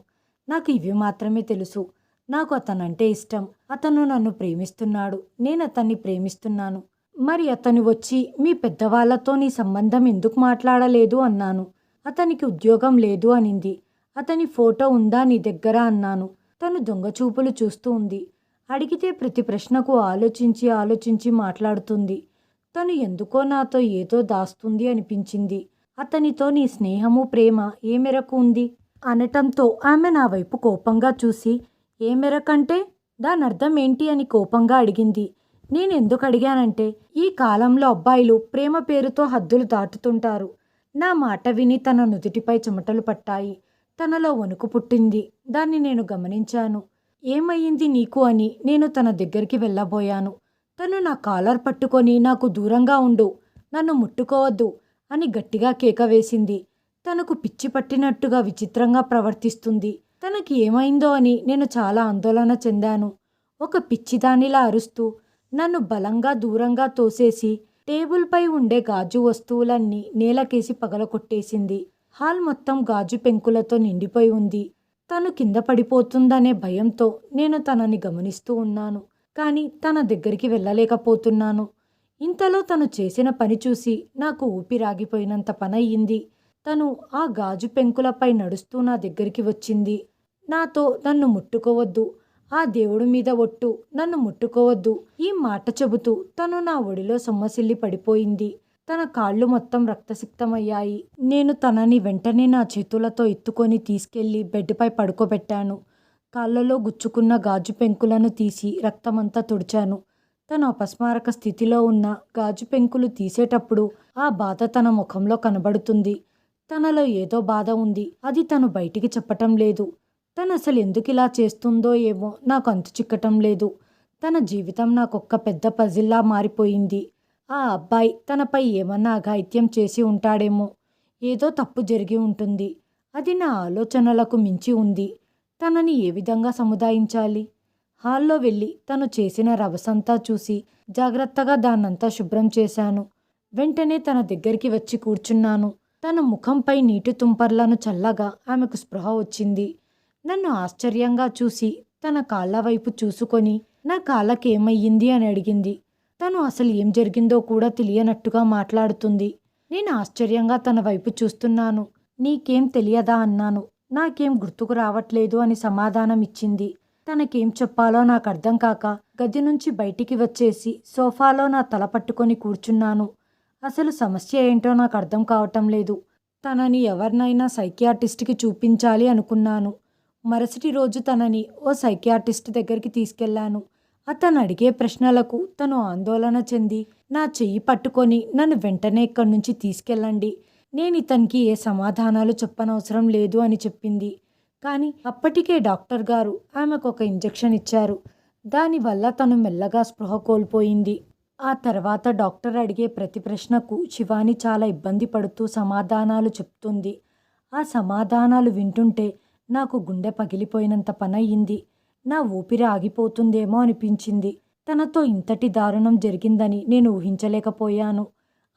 నాకు ఇవి మాత్రమే తెలుసు. నాకు అతనంటే ఇష్టం. అతను నన్ను ప్రేమిస్తున్నాడు, నేను అతన్ని ప్రేమిస్తున్నాను. మరి అతను వచ్చి మీ పెద్దవాళ్లతో నీ సంబంధం ఎందుకు మాట్లాడలేదు అన్నాను. అతనికి ఉద్యోగం లేదు అనింది. అతని ఫోటో ఉందా నీ దగ్గర అన్నాను. తను దొంగచూపులు చూస్తూ ఉంది. అడిగితే ప్రతి ప్రశ్నకు ఆలోచించి ఆలోచించి మాట్లాడుతుంది. తను ఎందుకో నాతో ఏదో దాస్తుంది అనిపించింది. అతనితో నీ స్నేహము ప్రేమ ఏ మేరకు ఉంది అనటంతో ఆమె నా వైపు కోపంగా చూసి, ఏ మేరకంటే దాని అర్థం ఏంటి అని కోపంగా అడిగింది. నేనెందుకు అడిగానంటే, ఈ కాలంలో అబ్బాయిలు ప్రేమ పేరుతో హద్దులు దాటుతుంటారు. నా మాట విని తన నుదుటిపై చెమటలు పట్టాయి. తనలో వణుకు పుట్టింది. దాన్ని నేను గమనించాను. ఏమయ్యింది నీకు అని నేను తన దగ్గరికి వెళ్ళబోయాను. తను నా కాలర్ పట్టుకొని నాకు దూరంగా ఉండు, నన్ను ముట్టుకోవద్దు అని గట్టిగా కేక వేసింది. తనకు పిచ్చి పట్టినట్టుగా విచిత్రంగా ప్రవర్తిస్తుంది. తనకి ఏమైందో అని నేను చాలా ఆందోళన చెందాను. ఒక పిచ్చిదానిలా అరుస్తూ నన్ను బలంగా దూరంగా తోసేసి టేబుల్పై ఉండే గాజు వస్తువులన్నీ నేలకేసి పగలకొట్టేసింది. హాల్ మొత్తం గాజు పెంకులతో నిండిపోయి ఉంది. తను కింద పడిపోతుందనే భయంతో నేను తనని గమనిస్తూ ఉన్నాను. కానీ తన దగ్గరికి వెళ్ళలేకపోతున్నాను. ఇంతలో తను చేసిన పని చూసి నాకు ఊపిరాగిపోయినంత పనయ్యింది. తను ఆ గాజు పెంకులపై నడుస్తూ నా దగ్గరికి వచ్చింది. నాతో నన్ను ముట్టుకోవద్దు, ఆ దేవుడి మీద ఒట్టు, నన్ను ముట్టుకోవద్దు ఈ మాట చెబుతూ తను నా ఒడిలో సొమ్మసిల్లి పడిపోయింది. తన కాళ్ళు మొత్తం రక్తసిక్తమయ్యాయి. నేను తనని వెంటనే నా చేతులతో ఎత్తుకొని తీసుకెళ్లి బెడ్పై పడుకోబెట్టాను. కాళ్ళలో గుచ్చుకున్న గాజు పెంకులను తీసి రక్తమంతా తుడిచాను. తను అపస్మారక స్థితిలో ఉన్న గాజు పెంకులు తీసేటప్పుడు ఆ బాధ తన ముఖంలో కనబడుతుంది. తనలో ఏదో బాధ ఉంది, అది తను బయటికి చెప్పటం లేదు. తను అసలు ఎందుకు ఇలా చేస్తుందో ఏమో నాకు అంతు చిక్కటం లేదు. తన జీవితం నాకొక్క పెద్ద పజిల్లా మారిపోయింది. ఆ అబ్బాయి తనపై ఏమన్నా అఘాయిత్యం చేసి ఉంటాడేమో, ఏదో తప్పు జరిగి ఉంటుంది. అది నా ఆలోచనలకు మించి ఉంది. తనని ఏ విధంగా సముదాయించాలి? హాల్లో వెళ్ళి తను చేసిన రభసంతా చూసి జాగ్రత్తగా దాన్నంతా శుభ్రం చేశాను. వెంటనే తన దగ్గరికి వచ్చి కూర్చున్నాను. తన ముఖంపై నీటి తుంపర్లను చల్లగా ఆమెకు స్పృహ వచ్చింది. నన్ను ఆశ్చర్యంగా చూసి తన కాళ్ళ వైపు చూసుకొని నా కాళ్ళకేమయ్యింది అని అడిగింది. తను అసలు ఏం జరిగిందో కూడా తెలియనట్టుగా మాట్లాడుతుంది. నేను ఆశ్చర్యంగా తన వైపు చూస్తున్నాను. నీకేం తెలియదా అన్నాను. నాకేం గుర్తుకు రావట్లేదు అని సమాధానం ఇచ్చింది. తనకేం చెప్పాలో నాకు అర్థం కాక గది నుంచి బయటికి వచ్చేసి సోఫాలో నా తల పట్టుకొని కూర్చున్నాను. అసలు సమస్య ఏంటో నాకు అర్థం కావటం లేదు. తనని ఎవరినైనా సైకియాట్రిస్ట్కి చూపించాలి అనుకున్నాను. మరుసటి రోజు తనని ఓ సైకియాట్రిస్ట్ దగ్గరికి తీసుకెళ్లాను. అతను అడిగే ప్రశ్నలకు తను ఆందోళన చెంది నా చెయ్యి పట్టుకొని నన్ను వెంటనే ఇక్కడి నుంచి తీసుకెళ్ళండి, నేను ఇతనికి ఏ సమాధానాలు చెప్పనవసరం లేదు అని చెప్పింది. కానీ అప్పటికే డాక్టర్ గారు ఆమెకు ఒక ఇంజెక్షన్ ఇచ్చారు. దానివల్ల తను మెల్లగా స్పృహ కోల్పోయింది. ఆ తర్వాత డాక్టర్ అడిగే ప్రతి ప్రశ్నకు శివాని చాలా ఇబ్బంది పడుతూ సమాధానాలు చెప్తుంది. ఆ సమాధానాలు వింటుంటే నాకు గుండె పగిలిపోయినంత పనయ్యింది. నా ఊపిరి ఆగిపోతుందేమో అనిపించింది. తనతో ఇంతటి దారుణం జరిగిందని నేను ఊహించలేకపోయాను.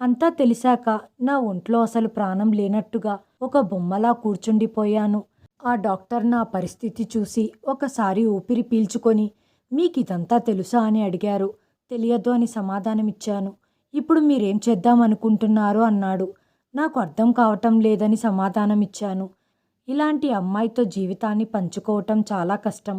అంతా తెలిసాక నా ఒంట్లో అసలు ప్రాణం లేనట్టుగా ఒక బొమ్మలా కూర్చుండిపోయాను. ఆ డాక్టర్ నా పరిస్థితి చూసి ఒకసారి ఊపిరి పీల్చుకొని, మీకిదంతా తెలుసా అని అడిగారు. తెలియదు అని సమాధానమిచ్చాను. ఇప్పుడు మీరేం చేద్దామనుకుంటున్నారు అన్నాడు. నాకు అర్థం కావటం లేదని సమాధానమిచ్చాను. ఇలాంటి అమ్మాయితో జీవితాన్ని పంచుకోవటం చాలా కష్టం.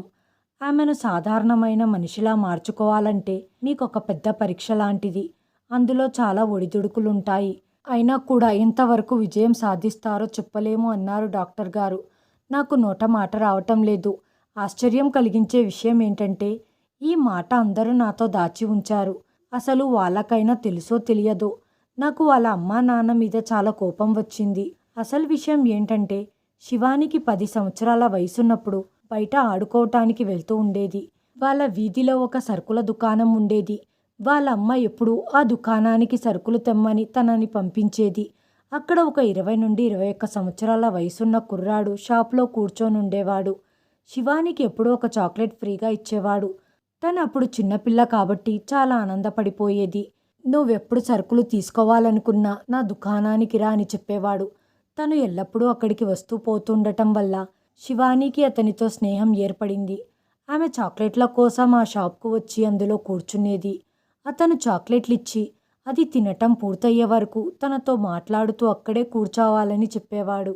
ఆమెను సాధారణమైన మనిషిలా మార్చుకోవాలంటే మీకొక పెద్ద పరీక్ష లాంటిది. అందులో చాలా ఒడిదుడుకులుంటాయి. అయినా కూడా ఎంతవరకు విజయం సాధిస్తారో చెప్పలేము అన్నారు డాక్టర్ గారు. నాకు నోట మాట రావటం లేదు. ఆశ్చర్యం కలిగించే విషయం ఏంటంటే ఈ మాట అందరూ నాతో దాచి ఉంచారు. అసలు వాళ్ళకైనా తెలుసో తెలియదో నాకు వాళ్ళ అమ్మా నాన్న మీద చాలా కోపం వచ్చింది. అసలు విషయం ఏంటంటే శివానికి 10 సంవత్సరాల వయసున్నప్పుడు బయట ఆడుకోవటానికి వెళ్తూ ఉండేది. వాళ్ళ వీధిలో ఒక సరుకుల దుకాణం ఉండేది. వాళ్ళ అమ్మ ఎప్పుడూ ఆ దుకాణానికి సరుకులు తెమ్మని తనని పంపించేది. అక్కడ ఒక 20 నుండి 21 సంవత్సరాల వయసున్న కుర్రాడు షాప్లో కూర్చొని ఉండేవాడు. శివానికి ఎప్పుడూ ఒక చాక్లెట్ ఫ్రీగా ఇచ్చేవాడు. తను అప్పుడు చిన్నపిల్ల కాబట్టి చాలా ఆనందపడిపోయేది. నువ్వెప్పుడు సరుకులు తీసుకోవాలనుకున్నా నా దుకాణానికి రా అని చెప్పేవాడు. తను ఎల్లప్పుడూ అక్కడికి వస్తూ పోతుండటం వల్ల శివానికి అతనితో స్నేహం ఏర్పడింది. ఆమె చాక్లెట్ల కోసం ఆ షాప్కు వచ్చి అందులో కూర్చునేది. అతను చాక్లెట్లిచ్చి అది తినటం పూర్తయ్యే వరకు తనతో మాట్లాడుతూ అక్కడే కూర్చోవాలని చెప్పేవాడు.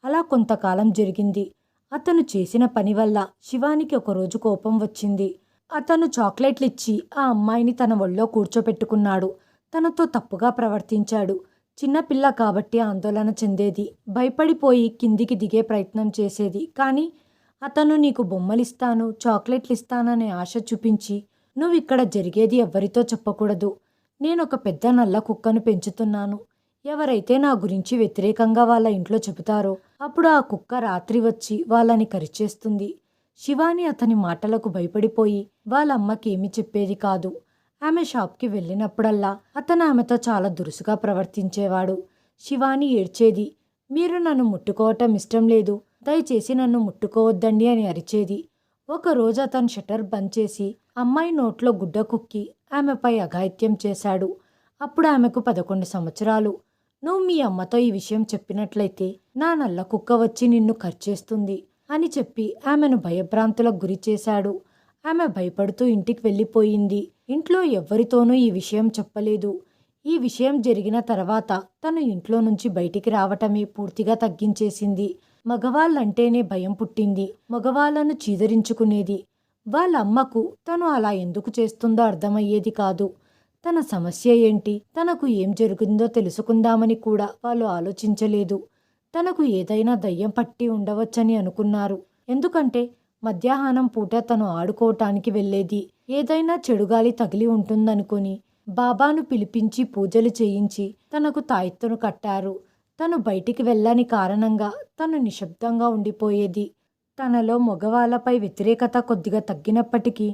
అలా కొంతకాలం జరిగింది. అతను చేసిన పని వల్ల శివానికి ఒకరోజు కోపం వచ్చింది. అతను చాక్లెట్లిచ్చి ఆ అమ్మాయిని తన ఒళ్ళో కూర్చోపెట్టుకున్నాడు. తనతో తప్పుగా ప్రవర్తించాడు. చిన్నపిల్ల కాబట్టి ఆందోళన చెందేది. భయపడిపోయి కిందికి దిగే ప్రయత్నం చేసేది. కానీ అతను నీకు బొమ్మలిస్తాను, చాక్లెట్లిస్తాననే ఆశ చూపించి, నువ్విక్కడ జరిగేది ఎవ్వరితో చెప్పకూడదు. నేనొక పెద్ద నల్ల కుక్కను పెంచుతున్నాను. ఎవరైతే నా గురించి వ్యతిరేకంగా వాళ్ళ ఇంట్లో చెబుతారో అప్పుడు ఆ కుక్క రాత్రి వచ్చి వాళ్ళని కరిచేస్తుంది. శివాని అతని మాటలకు భయపడిపోయి వాళ్ళ అమ్మకి ఏమీ చెప్పేది కాదు. ఆమె షాప్కి వెళ్ళినప్పుడల్లా అతను ఆమెతో చాలా దురుసుగా ప్రవర్తించేవాడు. శివాని ఏడ్చేది. మీరు నన్ను ముట్టుకోవటం ఇష్టం లేదు, దయచేసి నన్ను ముట్టుకోవద్దండి అని అరిచేది. ఒకరోజు అతను షట్టర్ బంద్ చేసి అమ్మాయి నోట్లో గుడ్డ కుక్కి ఆమెపై అఘాయిత్యం చేశాడు. అప్పుడు ఆమెకు 11 సంవత్సరాలు. నువ్వు మీ అమ్మతో ఈ విషయం చెప్పినట్లయితే నా నల్ల కుక్క వచ్చి నిన్ను కరిచేస్తుంది అని చెప్పి ఆమెను భయభ్రాంతులకు గురి చేశాడు. ఆమె భయపడుతూ ఇంటికి వెళ్ళిపోయింది. ఇంట్లో ఎవ్వరితోనూ ఈ విషయం చెప్పలేదు. ఈ విషయం జరిగిన తర్వాత తను ఇంట్లో నుంచి బయటికి రావటమే పూర్తిగా తగ్గించేసింది. మగవాళ్ళంటేనే భయం పుట్టింది. మగవాళ్ళను చీదరించుకునేది. వాళ్ళ అమ్మకు తను అలా ఎందుకు చేస్తుందో అర్థమయ్యేది కాదు. తన సమస్య ఏంటి, తనకు ఏం జరిగిందో తెలుసుకుందామని కూడా వాళ్ళు ఆలోచించలేదు. తనకు ఏదైనా దయ్యం పట్టి ఉండవచ్చని అనుకున్నారు. ఎందుకంటే మధ్యాహ్నం పూట తను ఆడుకోవటానికి వెళ్ళేది. ఏదైనా చెడుగాలి తగిలి ఉంటుందనుకొని బాబాను పిలిపించి పూజలు చేయించి తనకు తాయెత్తును కట్టారు. తను బయటికి వెళ్ళని కారణంగా తను నిశ్శబ్దంగా ఉండిపోయేది. తనలో మగవాళ్ళపై వ్యతిరేకత కొద్దిగా తగ్గినప్పటికీ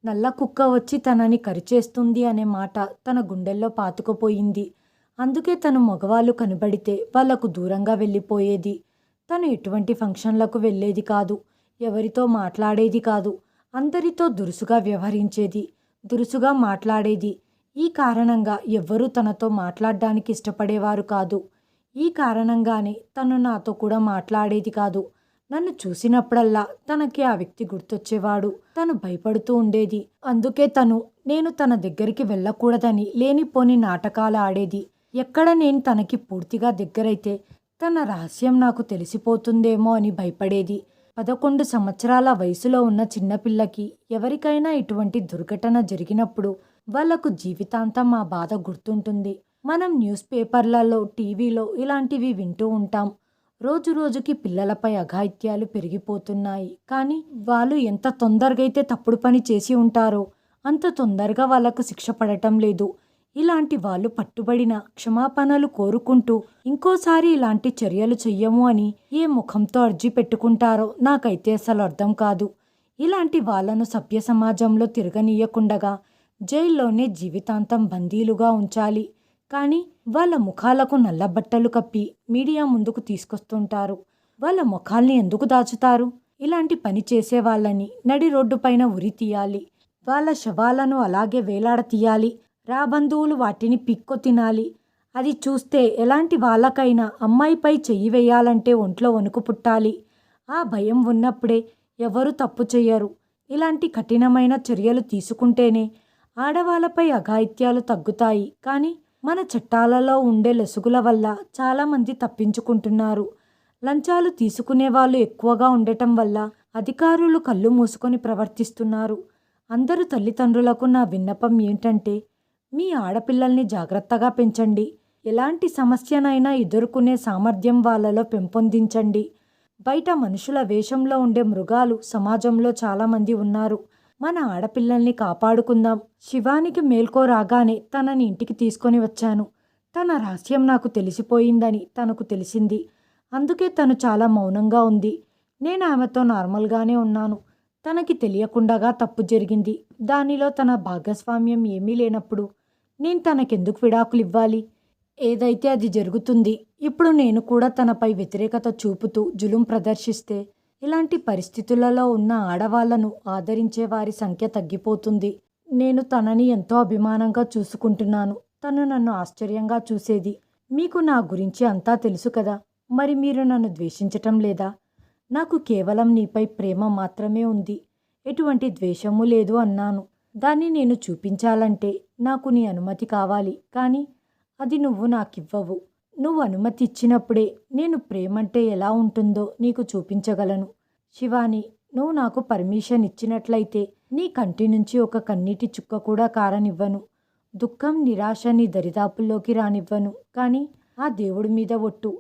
నల్ల కుక్క వచ్చి తనని కరిచేస్తుంది అనే మాట తన గుండెల్లో పాతుకుపోయింది. అందుకే తను మగవాళ్ళు కనబడితే వాళ్లకు దూరంగా వెళ్ళిపోయేది. తను ఎటువంటి ఫంక్షన్లకు వెళ్ళేది కాదు. ఎవరితో మాట్లాడేది కాదు. అందరితో దురుసుగా వ్యవహరించేది, దురుసుగా మాట్లాడేది. ఈ కారణంగా ఎవ్వరూ తనతో మాట్లాడడానికి ఇష్టపడేవారు కాదు. ఈ కారణంగానే తను నాతో కూడా మాట్లాడేది కాదు. నన్ను చూసినప్పుడల్లా తనకి ఆ వ్యక్తి గుర్తొచ్చేవాడు. తను భయపడుతూ ఉండేది. అందుకే నేను తన దగ్గరికి వెళ్ళకూడదని లేనిపోని నాటకాలు ఆడేది. ఎక్కడ నేను తనకి పూర్తిగా దగ్గరైతే తన రహస్యం నాకు తెలిసిపోతుందేమో అని భయపడేది. 11 సంవత్సరాల వయసులో ఉన్న చిన్నపిల్లకి ఎవరికైనా ఇటువంటి దుర్ఘటన జరిగినప్పుడు వాళ్లకు జీవితాంతం ఆ బాధ గుర్తుంటుంది. మనం న్యూస్ పేపర్లలో, టీవీలో ఇలాంటివి వింటూ ఉంటాం. రోజు రోజుకి పిల్లలపై అఘాయిత్యాలు పెరిగిపోతున్నాయి. కానీ వాళ్ళు ఎంత తొందరగా అయితే తప్పుడు పని చేసి ఉంటారో అంత తొందరగా వాళ్ళకు శిక్ష పడటం లేదు. ఇలాంటి వాళ్ళు పట్టుబడిన క్షమాపణలు కోరుకుంటూ ఇంకోసారి ఇలాంటి చర్యలు చెయ్యము అని ఏ ముఖంతో అర్జీ పెట్టుకుంటారో నాకైతే అసలు అర్థం కాదు. ఇలాంటి వాళ్ళను సభ్య సమాజంలో తిరగనీయకుండగా జైల్లోనే జీవితాంతం బందీలుగా ఉంచాలి. కానీ వాళ్ళ ముఖాలకు నల్ల బట్టలు కప్పి మీడియా ముందుకు తీసుకొస్తుంటారు. వాళ్ళ ముఖాల్ని ఎందుకు దాచుతారు? ఇలాంటి పని చేసే వాళ్ళని నడి రోడ్డుపైన ఉరి తీయాలి. వాళ్ళ శవాలను అలాగే వేలాడతీయాలి. రాబంధువులు వాటిని పిక్కో తినాలి. అది చూస్తే ఎలాంటి వాళ్ళకైనా అమ్మాయిపై చెయ్యి వేయాలంటే ఒంట్లో వణుకు పుట్టాలి. ఆ భయం ఉన్నప్పుడే ఎవరు తప్పు చెయ్యరు. ఇలాంటి కఠినమైన చర్యలు తీసుకుంటేనే ఆడవాళ్ళపై అఘాయిత్యాలు తగ్గుతాయి. కానీ మన చట్టాలలో ఉండే లొసుగుల వల్ల చాలామంది తప్పించుకుంటున్నారు. లంచాలు తీసుకునే వాళ్ళు ఎక్కువగా ఉండటం వల్ల అధికారులు కళ్ళు మూసుకొని ప్రవర్తిస్తున్నారు. అందరు తల్లిదండ్రులకు నా విన్నపం ఏంటంటే, మీ ఆడపిల్లల్ని జాగ్రత్తగా పెంచండి. ఎలాంటి సమస్యనైనా ఎదుర్కొనే సామర్థ్యం వాళ్ళలో పెంపొందించండి. బయట మనుషుల వేషంలో ఉండే మృగాలు సమాజంలో చాలామంది ఉన్నారు. మన ఆడపిల్లల్ని కాపాడుకుందాం. శివానికి మేల్కో రాగానే తనని ఇంటికి తీసుకొని వచ్చాను. తన రహస్యం నాకు తెలిసిపోయిందని తనకు తెలిసింది. అందుకే తను చాలా మౌనంగా ఉంది. నేను ఆమెతో నార్మల్గానే ఉన్నాను. తనకి తెలియకుండాగా తప్పు జరిగింది. దానిలో తన భాగస్వామ్యం ఏమీ లేనప్పుడు నేను తనకెందుకు విడాకులు ఇవ్వాలి? ఏదైతే అది జరుగుతుంది. ఇప్పుడు నేను కూడా తనపై వ్యతిరేకత చూపుతూ జులుం ప్రదర్శిస్తే ఇలాంటి పరిస్థితులలో ఉన్న ఆడవాళ్లను ఆదరించే వారి సంఖ్య తగ్గిపోతుంది. నేను తనని ఎంతో అభిమానంగా చూసుకుంటున్నాను. తను నన్ను ఆశ్చర్యంగా చూసేది. మీకు నా గురించి అంతా తెలుసు కదా, మరి మీరు నన్ను ద్వేషించటం లేదా? నాకు కేవలం నీపై ప్రేమ మాత్రమే ఉంది. ఎటువంటి ద్వేషము లేదు అన్నాను. దాన్ని నేను చూపించాలంటే నాకు నీ అనుమతి కావాలి. కానీ అది నువ్వు నాకివ్వవు. నువ్వు అనుమతి ఇచ్చినప్పుడే నేను ప్రేమంటే ఎలా ఉంటుందో నీకు చూపించగలను. శివాని, నువ్వు నాకు పర్మిషన్ ఇచ్చినట్లయితే నీ కంటి నుంచి ఒక కన్నీటి చుక్క కూడా కారనివ్వను. దుఃఖం, నిరాశ నీ దరిదాపుల్లోకి రానివ్వను. కానీ ఆ దేవుడి మీద ఒట్టు,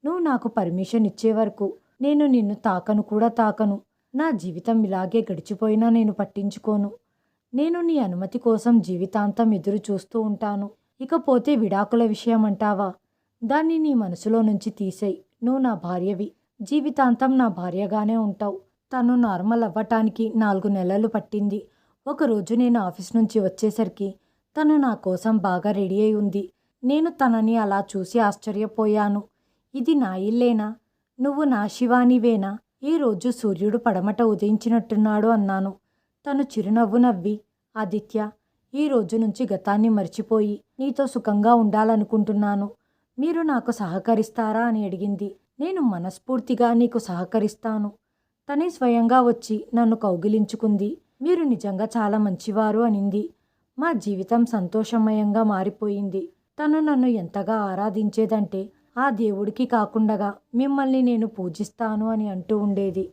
నువ్వు నాకు పర్మిషన్ ఇచ్చే వరకు నేను నిన్ను తాకను కూడా తాకను. నా జీవితం ఇలాగే గడిచిపోయినా నేను పట్టించుకోను. నేను నీ అనుమతి కోసం జీవితాంతం ఎదురు చూస్తూ ఉంటాను. ఇకపోతే విడాకుల విషయం అంటావా? దాన్ని నీ మనసులో నుంచి తీసేయ్. నువ్వు నా భార్యవి. జీవితాంతం నా భార్యగానే ఉంటావు. తను నార్మల్ అవ్వటానికి 4 నెలలు పట్టింది. ఒకరోజు నేను ఆఫీస్ నుంచి వచ్చేసరికి తను నా కోసం బాగా రెడీ అయి ఉంది. నేను తనని అలా చూసి ఆశ్చర్యపోయాను. ఇది నా ఇల్లేనా? నువ్వు నా శివానివేనా? ఈరోజు సూర్యుడు పడమట ఉదయించినట్టున్నాడు అన్నాను. తను చిరునవ్వు నవ్వి, ఆదిత్య, ఈ రోజు నుంచి గతాన్ని మర్చిపోయి నీతో సుఖంగా ఉండాలనుకుంటున్నాను. మీరు నాకు సహకరిస్తారా అని అడిగింది. నేను మనస్ఫూర్తిగా నీకు సహకరిస్తాను. తనే స్వయంగా వచ్చి నన్ను కౌగిలించుకుంది. మీరు నిజంగా చాలా మంచివారు అనింది. మా జీవితం సంతోషమయంగా మారిపోయింది. తను నన్ను ఎంతగా ఆరాధించేదంటే, ఆ దేవుడికి కాకుండగా మిమ్మల్ని నేను పూజిస్తాను అని అంటూ ఉండేది.